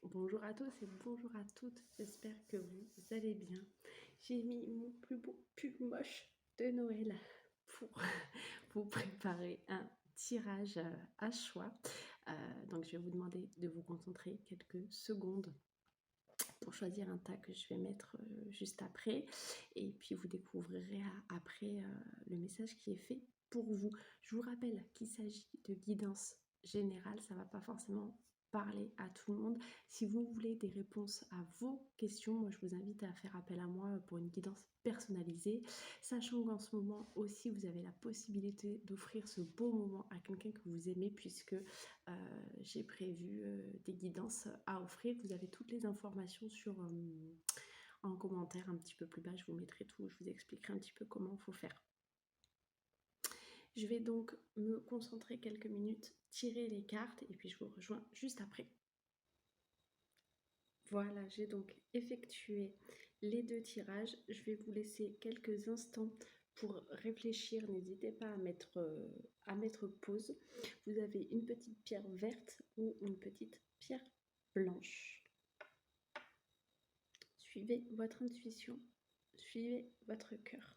Bonjour à tous et bonjour à toutes, j'espère que vous allez bien. J'ai mis mon plus beau pull moche de Noël pour vous préparer un tirage à choix. Donc je vais vous demander de vous concentrer quelques secondes pour choisir un tas que je vais mettre juste après. Et puis vous découvrirez après le message qui est fait pour vous. Je vous rappelle qu'il s'agit de guidance générale, ça ne va pas forcément parler à tout le monde. Si vous voulez des réponses à vos questions, moi je vous invite à faire appel à moi pour une guidance personnalisée, sachant qu'en ce moment aussi vous avez la possibilité d'offrir ce beau moment à quelqu'un que vous aimez, puisque j'ai prévu des guidances à offrir. Vous avez toutes les informations en commentaire un petit peu plus bas, je vous mettrai tout, je vous expliquerai un petit peu comment il faut faire. Je vais donc me concentrer quelques minutes, tirer les cartes et puis je vous rejoins juste après. Voilà, j'ai donc effectué les 2 tirages. Je vais vous laisser quelques instants pour réfléchir. N'hésitez pas à mettre pause. Vous avez une petite pierre verte ou une petite pierre blanche. Suivez votre intuition, suivez votre cœur.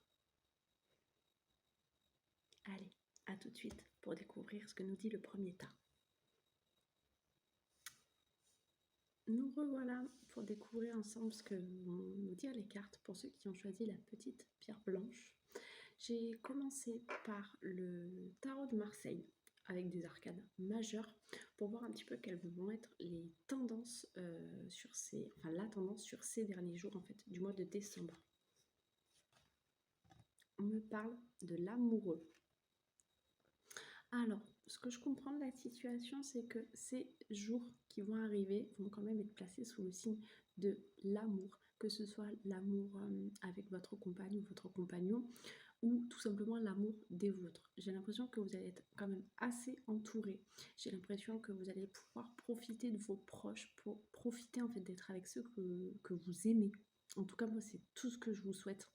Allez, à tout de suite pour découvrir ce que nous dit le premier tas. Nous revoilà pour découvrir ensemble ce que vont nous dire les cartes pour ceux qui ont choisi la petite pierre blanche. J'ai commencé par le tarot de Marseille avec des arcanes majeures pour voir un petit peu quelles vont être les tendances la tendance sur ces derniers jours en fait du mois de décembre. On me parle de l'amoureux. Alors, ce que je comprends de la situation, c'est que ces jours qui vont arriver vont quand même être placés sous le signe de l'amour, que ce soit l'amour avec votre compagne ou votre compagnon, ou tout simplement l'amour des vôtres. J'ai l'impression que vous allez être quand même assez entouré. J'ai l'impression que vous allez pouvoir profiter de vos proches, pour profiter en fait d'être avec ceux que vous aimez. En tout cas, moi, c'est tout ce que je vous souhaite.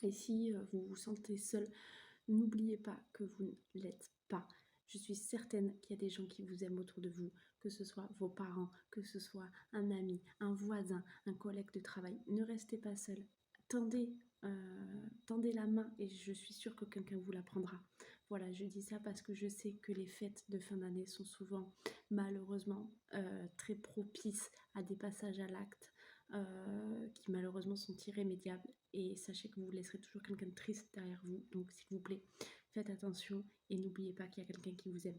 Et si vous vous sentez seul, n'oubliez pas que vous ne l'êtes pas. Je suis certaine qu'il y a des gens qui vous aiment autour de vous, que ce soit vos parents, que ce soit un ami, un voisin, un collègue de travail. Ne restez pas seul. Tendez la main et je suis sûre que quelqu'un vous la prendra. Voilà, je dis ça parce que je sais que les fêtes de fin d'année sont souvent, malheureusement, très propices à des passages à l'acte qui malheureusement sont irrémédiables. Et sachez que vous laisserez toujours quelqu'un de triste derrière vous. Donc s'il vous plaît, faites attention et n'oubliez pas qu'il y a quelqu'un qui vous aime.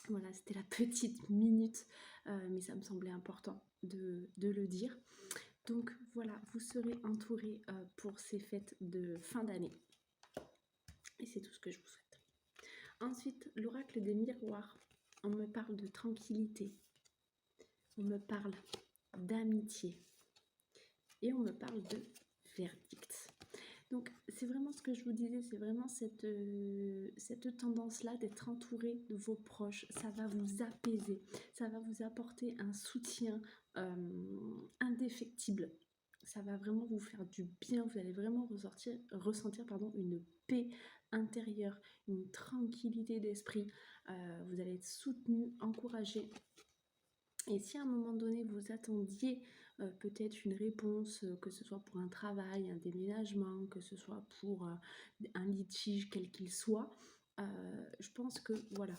Voilà, c'était la petite minute, mais ça me semblait important de le dire. Donc voilà, vous serez entouré pour ces fêtes de fin d'année. Et c'est tout ce que je vous souhaite. Ensuite, l'oracle des miroirs. On me parle de tranquillité. On me parle d'amitié. Et on me parle de verdict. Donc c'est vraiment ce que je vous disais, c'est vraiment cette tendance-là d'être entouré de vos proches. Ça va vous apaiser, ça va vous apporter un soutien indéfectible. Ça va vraiment vous faire du bien, vous allez vraiment ressentir une paix intérieure, une tranquillité d'esprit. Vous allez être soutenu, encouragé. Et si à un moment donné vous attendiez peut-être une réponse, que ce soit pour un travail, un déménagement, que ce soit pour un litige quel qu'il soit, je pense que voilà,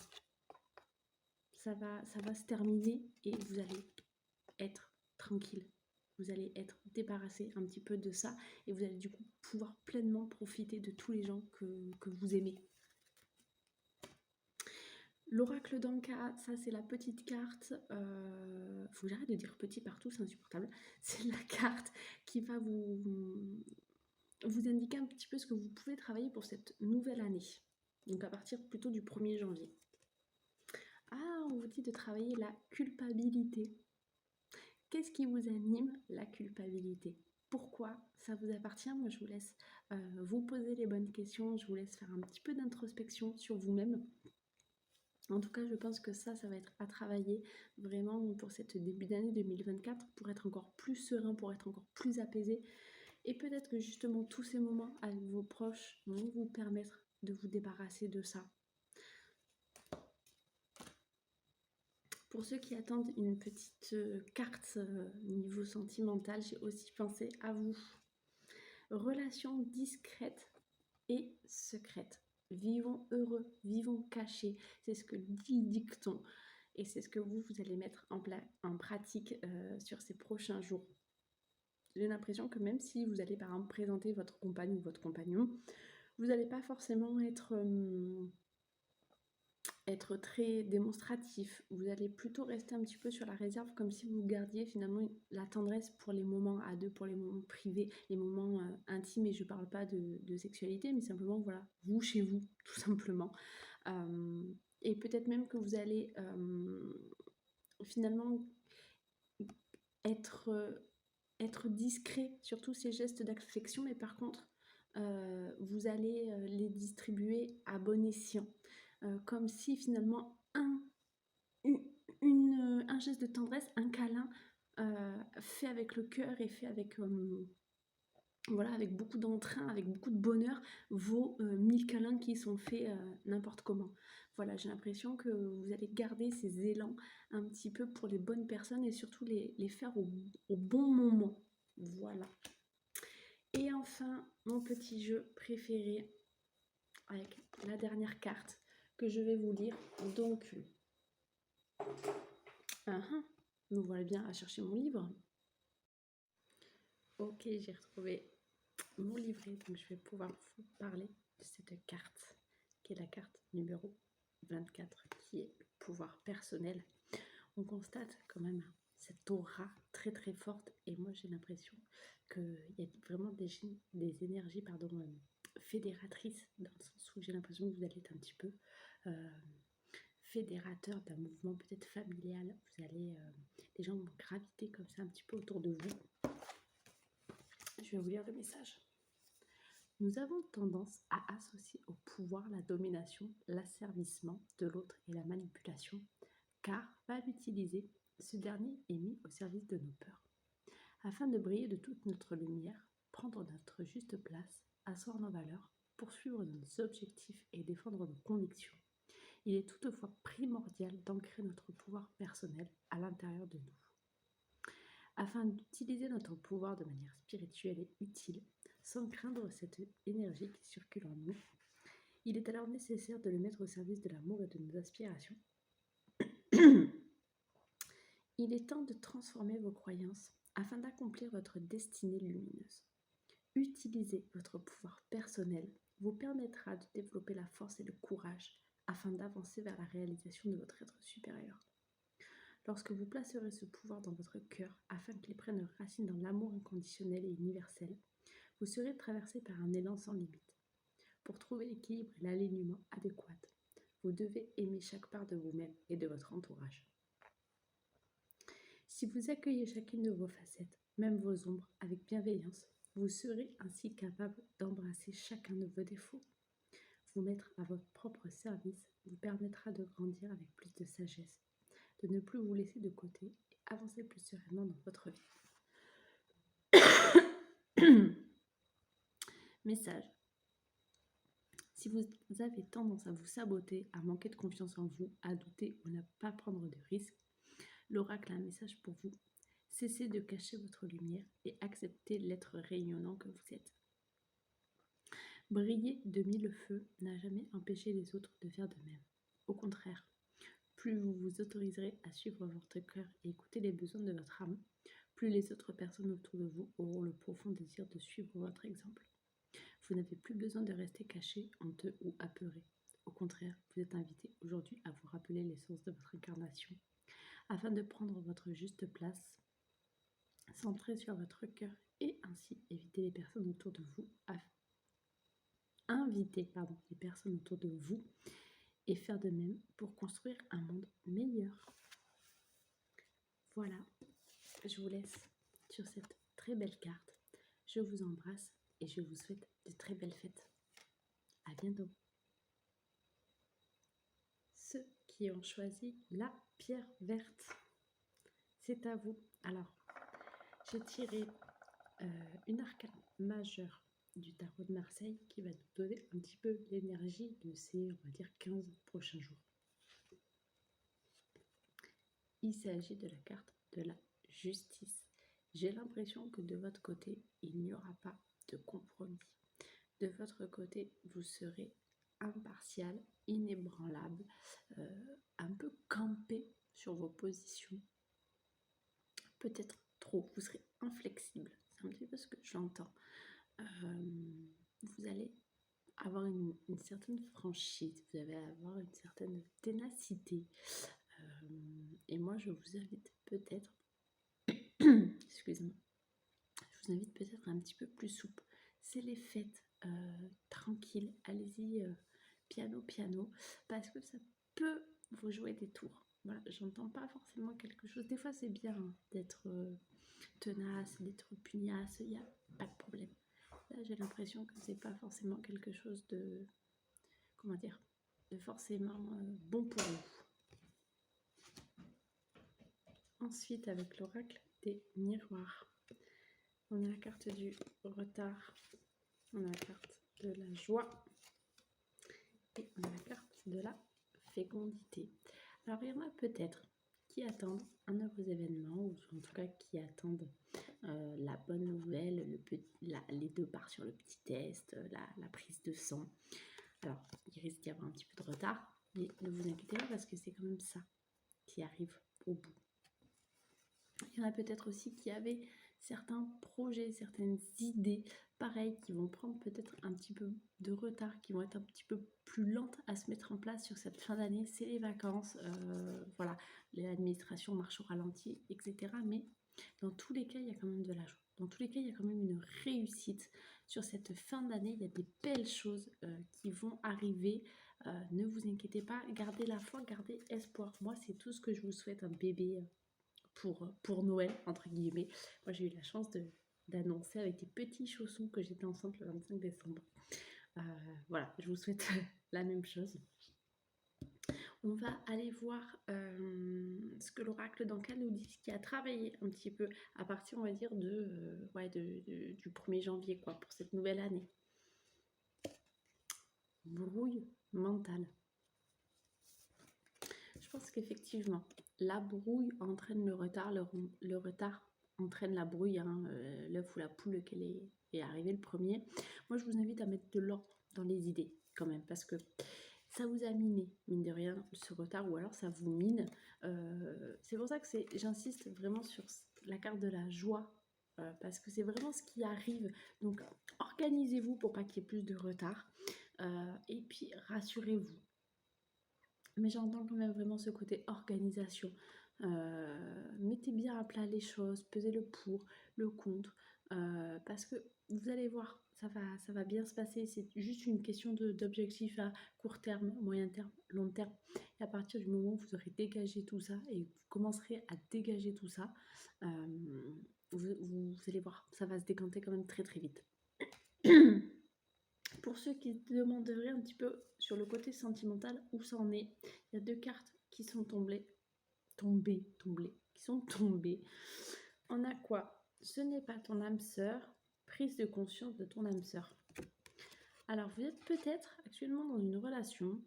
ça va se terminer et vous allez être tranquille. Vous allez être débarrassé un petit peu de ça et vous allez du coup pouvoir pleinement profiter de tous les gens que vous aimez. L'oracle d'Anka, ça c'est la petite carte, faut que j'arrête de dire petit partout, c'est insupportable. C'est la carte qui va vous indiquer un petit peu ce que vous pouvez travailler pour cette nouvelle année. Donc à partir plutôt du 1er janvier. Ah, on vous dit de travailler la culpabilité. Qu'est-ce qui vous anime? La culpabilité. Pourquoi ça vous appartient? Moi je vous laisse vous poser les bonnes questions, je vous laisse faire un petit peu d'introspection sur vous-même. En tout cas, je pense que ça va être à travailler vraiment pour cette début d'année 2024 pour être encore plus serein, pour être encore plus apaisé. Et peut-être que justement tous ces moments avec vos proches vont vous permettre de vous débarrasser de ça. Pour ceux qui attendent une petite carte niveau sentimental, j'ai aussi pensé à vous. Relation discrète et secrète. Vivons heureux, vivons cachés. C'est ce que dit le dicton. Et c'est ce que vous allez mettre en pratique sur ces prochains jours. J'ai l'impression que même si vous allez par exemple présenter votre compagne ou votre compagnon, vous n'allez pas forcément être très démonstratif. Vous allez plutôt rester un petit peu sur la réserve, comme si vous gardiez finalement la tendresse pour les moments à deux, pour les moments privés, les moments intimes. Et je ne parle pas de sexualité, mais simplement, voilà, vous chez vous, tout simplement. Et peut-être même que vous allez finalement être discret sur tous ces gestes d'affection, mais par contre, vous allez les distribuer à bon escient. Comme si finalement un geste de tendresse, un câlin fait avec le cœur et fait avec, voilà, avec beaucoup d'entrain, avec beaucoup de bonheur, vaut 1000 câlins qui sont faits n'importe comment. Voilà, j'ai l'impression que vous allez garder ces élans un petit peu pour les bonnes personnes et surtout les faire au bon moment. Voilà. Et enfin, mon petit jeu préféré avec la dernière carte que je vais vous lire. Donc, nous voilà bien à chercher mon livre. Ok, j'ai retrouvé mon livret, donc je vais pouvoir vous parler de cette carte, qui est la carte numéro 24, qui est le pouvoir personnel. On constate quand même cette aura très très forte, et moi j'ai l'impression qu'il y a vraiment des énergies fédératrices, dans le sens où j'ai l'impression que vous allez être un petit peu fédérateur d'un mouvement peut-être familial. Vous allez, les gens vont graviter comme ça un petit peu autour de vous. Je vais vous lire le message. Nous avons tendance à associer au pouvoir la domination, l'asservissement de l'autre et la manipulation, car, à l'utiliser, ce dernier est mis au service de nos peurs. Afin de briller de toute notre lumière, prendre notre juste place, asseoir nos valeurs, poursuivre nos objectifs et défendre nos convictions, il est toutefois primordial d'ancrer notre pouvoir personnel à l'intérieur de nous. Afin d'utiliser notre pouvoir de manière spirituelle et utile, sans craindre cette énergie qui circule en nous, il est alors nécessaire de le mettre au service de l'amour et de nos aspirations. Il est temps de transformer vos croyances afin d'accomplir votre destinée lumineuse. Utiliser votre pouvoir personnel vous permettra de développer la force et le courage afin d'avancer vers la réalisation de votre être supérieur. Lorsque vous placerez ce pouvoir dans votre cœur afin qu'il prenne racine dans l'amour inconditionnel et universel, vous serez traversé par un élan sans limite. Pour trouver l'équilibre et l'alignement adéquat, vous devez aimer chaque part de vous-même et de votre entourage. Si vous accueillez chacune de vos facettes, même vos ombres, avec bienveillance, vous serez ainsi capable d'embrasser chacun de vos défauts. Vous mettre à votre propre service vous permettra de grandir avec plus de sagesse, de ne plus vous laisser de côté et avancer plus sereinement dans votre vie. Message. Si vous avez tendance à vous saboter, à manquer de confiance en vous, à douter ou à ne pas prendre de risques, l'oracle a un message pour vous. Cessez de cacher votre lumière et acceptez l'être rayonnant que vous êtes. Briller de mille feux n'a jamais empêché les autres de faire de même. Au contraire, plus vous vous autoriserez à suivre votre cœur et écouter les besoins de votre âme, plus les autres personnes autour de vous auront le profond désir de suivre votre exemple. Vous n'avez plus besoin de rester caché, honteux ou apeuré. Au contraire, vous êtes invité aujourd'hui à vous rappeler l'essence de votre incarnation, afin de prendre votre juste place, centré sur votre cœur et ainsi éviter les personnes autour de vous, inviter les personnes autour de vous et faire de même pour construire un monde meilleur. Voilà, je vous laisse sur cette très belle carte. Je vous embrasse et je vous souhaite de très belles fêtes. À bientôt. Ceux qui ont choisi la pierre verte, c'est à vous. Alors, j'ai tiré une arcane majeure du tarot de Marseille qui va nous donner un petit peu l'énergie de ces, on va dire, 15 prochains jours. Il s'agit de la carte de la justice. J'ai l'impression que de votre côté, il n'y aura pas de compromis. De votre côté, vous serez impartial, inébranlable, un peu campé sur vos positions. Peut-être trop, vous serez inflexible. C'est un petit peu ce que j'entends. Vous allez avoir une certaine franchise, vous allez avoir une certaine ténacité. Et moi, je vous invite peut-être, excusez-moi, je vous invite peut-être un petit peu plus souple. C'est les fêtes, tranquilles, allez-y, piano, parce que ça peut vous jouer des tours. Voilà, j'entends pas forcément quelque chose. Des fois, c'est bien d'être tenace, d'être pugnace, il n'y a pas de problème. Là, j'ai l'impression que c'est pas forcément quelque chose de, comment dire, de forcément bon pour vous. Ensuite, avec l'oracle des miroirs, on a la carte du retard, on a la carte de la joie et on a la carte de la fécondité. Alors, il y en a peut-être qui attendent un heureux événement, ou en tout cas qui attendent la bonne nouvelle, les 2 parts sur le petit test, la prise de sang. Alors, il risque d'y avoir un petit peu de retard, mais ne vous inquiétez pas parce que c'est quand même ça qui arrive au bout. Il y en a peut-être aussi qui avaient certains projets, certaines idées, pareil, qui vont prendre peut-être un petit peu de retard, qui vont être un petit peu plus lentes à se mettre en place sur cette fin d'année. C'est les vacances, voilà, l'administration marche au ralenti, etc. Mais dans tous les cas, il y a quand même de la joie. Dans tous les cas, il y a quand même une réussite sur cette fin d'année. Il y a des belles choses qui vont arriver. Ne vous inquiétez pas, gardez la foi, gardez espoir. Moi, c'est tout ce que je vous souhaite, un bébé pour Noël, entre guillemets. Moi, j'ai eu la chance d'annoncer avec des petits chaussons que j'étais enceinte le 25 décembre. Voilà, je vous souhaite la même chose. On va aller voir ce que l'oracle d'Anka nous dit, ce qui a travaillé un petit peu à partir, on va dire, du 1er janvier, quoi, pour cette nouvelle année. Brouille mentale. Je pense qu'effectivement, la brouille entraîne le retard, le retard entraîne la brouille, hein, l'œuf ou la poule lequel est arrivé le premier. Moi, je vous invite à mettre de l'ordre dans les idées quand même, parce que ça vous a miné, mine de rien, ce retard, ou alors ça vous mine. C'est pour ça que j'insiste vraiment sur la carte de la joie, parce que c'est vraiment ce qui arrive. Donc, organisez-vous pour pas qu'il y ait plus de retard, et puis rassurez-vous. Mais j'entends quand même vraiment ce côté organisation. Mettez bien à plat les choses, pesez le pour, le contre, parce que vous allez voir, ça va bien se passer. C'est juste une question d'objectif à court terme, moyen terme, long terme. Et à partir du moment où vous aurez dégagé tout ça et vous commencerez à dégager tout ça, vous allez voir, ça va se décanter quand même très très vite. Pour ceux qui se demanderaient un petit peu sur le côté sentimental où ça en est, il y a 2 cartes qui sont tombées. On a quoi? Ce n'est pas ton âme sœur, prise de conscience de ton âme sœur. Alors vous êtes peut-être actuellement dans une relation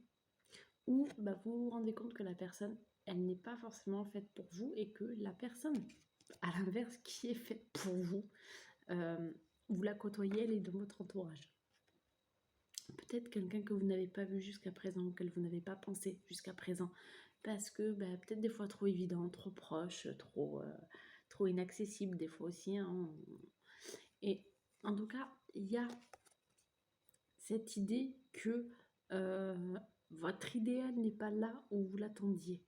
où vous vous rendez compte que la personne, elle n'est pas forcément faite pour vous et que la personne, à l'inverse, qui est faite pour vous, vous la côtoyez, elle est dans votre entourage. Peut-être quelqu'un que vous n'avez pas vu jusqu'à présent, auquel vous n'avez pas pensé jusqu'à présent, parce que peut-être des fois trop évident, trop proche, trop inaccessible des fois aussi. Hein. Et en tout cas, il y a cette idée que votre idéal n'est pas là où vous l'attendiez.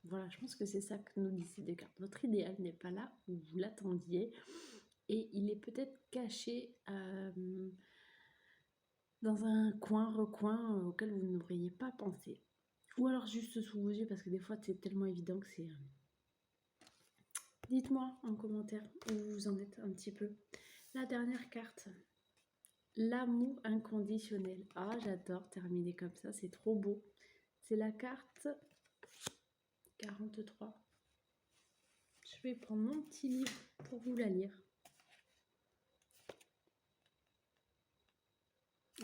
Voilà, je pense que c'est ça que nous disent ces 2 cartes. Votre idéal n'est pas là où vous l'attendiez et il est peut-être caché dans un recoin auquel vous n'auriez pas pensé. Ou alors juste sous vos yeux, parce que des fois c'est tellement évident que c'est... Dites-moi en commentaire où vous en êtes un petit peu. La dernière carte, l'amour inconditionnel. Ah, j'adore terminer comme ça, c'est trop beau. C'est la carte 43. Je vais prendre mon petit livre pour vous la lire.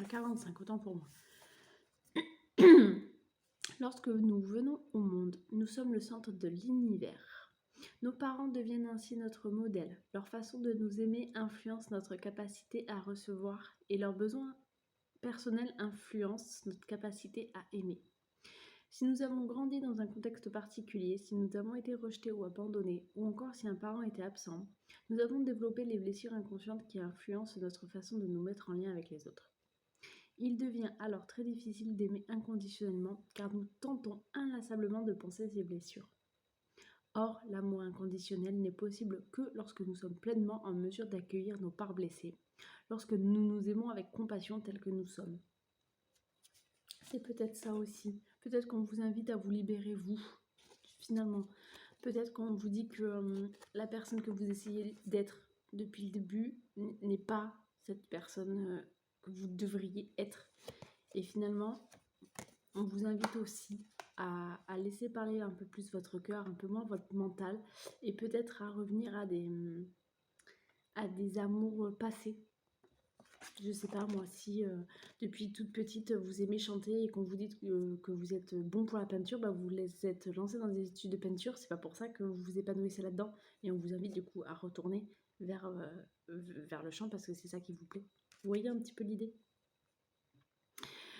45, autant pour moi. Lorsque nous venons au monde, nous sommes le centre de l'univers. Nos parents deviennent ainsi notre modèle. Leur façon de nous aimer influence notre capacité à recevoir et leurs besoins personnels influencent notre capacité à aimer. Si nous avons grandi dans un contexte particulier, si nous avons été rejetés ou abandonnés, ou encore si un parent était absent, nous avons développé les blessures inconscientes qui influencent notre façon de nous mettre en lien avec les autres. Il devient alors très difficile d'aimer inconditionnellement car nous tentons inlassablement de penser ces blessures. Or, l'amour inconditionnel n'est possible que lorsque nous sommes pleinement en mesure d'accueillir nos parts blessées, lorsque nous nous aimons avec compassion tels que nous sommes. C'est peut-être ça aussi. Peut-être qu'on vous invite à vous libérer, vous, finalement. Peut-être qu'on vous dit que la personne que vous essayez d'être depuis le début n'est pas cette personne que vous devriez être. Et finalement, on vous invite aussi à laisser parler un peu plus votre cœur, un peu moins votre mental, et peut-être à revenir à des amours passés. Je sais pas, moi, si depuis toute petite vous aimez chanter et qu'on vous dit que vous êtes bon pour la peinture, bah vous les êtes lancé dans des études de peinture, c'est pas pour ça que vous vous épanouissez là-dedans. Et on vous invite du coup à retourner vers le chant parce que c'est ça qui vous plaît. Vous voyez un petit peu l'idée?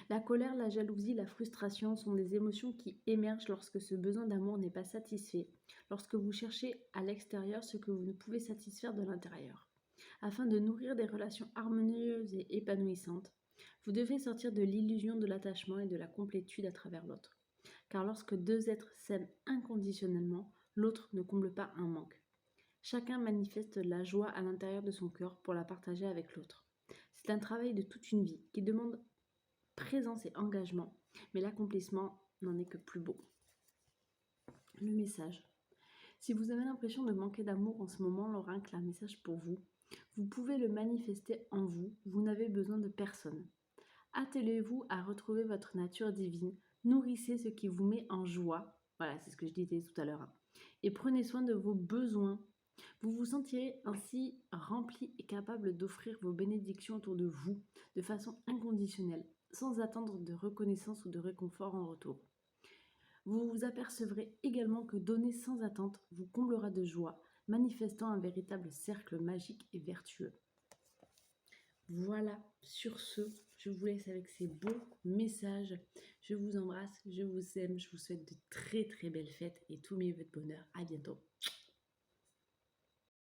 La colère, la jalousie, la frustration sont des émotions qui émergent lorsque ce besoin d'amour n'est pas satisfait, lorsque vous cherchez à l'extérieur ce que vous ne pouvez satisfaire de l'intérieur. Afin de nourrir des relations harmonieuses et épanouissantes, vous devez sortir de l'illusion de l'attachement et de la complétude à travers l'autre. Car lorsque deux êtres s'aiment inconditionnellement, l'autre ne comble pas un manque. Chacun manifeste la joie à l'intérieur de son cœur pour la partager avec l'autre. C'est un travail de toute une vie qui demande présence et engagement, mais l'accomplissement n'en est que plus beau. Le message. Si vous avez l'impression de manquer d'amour en ce moment, l'oracle a un message pour vous. Vous pouvez le manifester en vous, vous n'avez besoin de personne. Attelez-vous à retrouver votre nature divine, nourrissez ce qui vous met en joie, voilà, c'est ce que je disais tout à l'heure, et prenez soin de vos besoins. Vous vous sentirez ainsi rempli et capable d'offrir vos bénédictions autour de vous de façon inconditionnelle, sans attendre de reconnaissance ou de réconfort en retour. Vous vous apercevrez également que donner sans attente vous comblera de joie, manifestant un véritable cercle magique et vertueux. Voilà, sur ce, je vous laisse avec ces beaux messages. Je vous embrasse, je vous aime, je vous souhaite de très très belles fêtes et tout mes vœux de bonheur. À bientôt.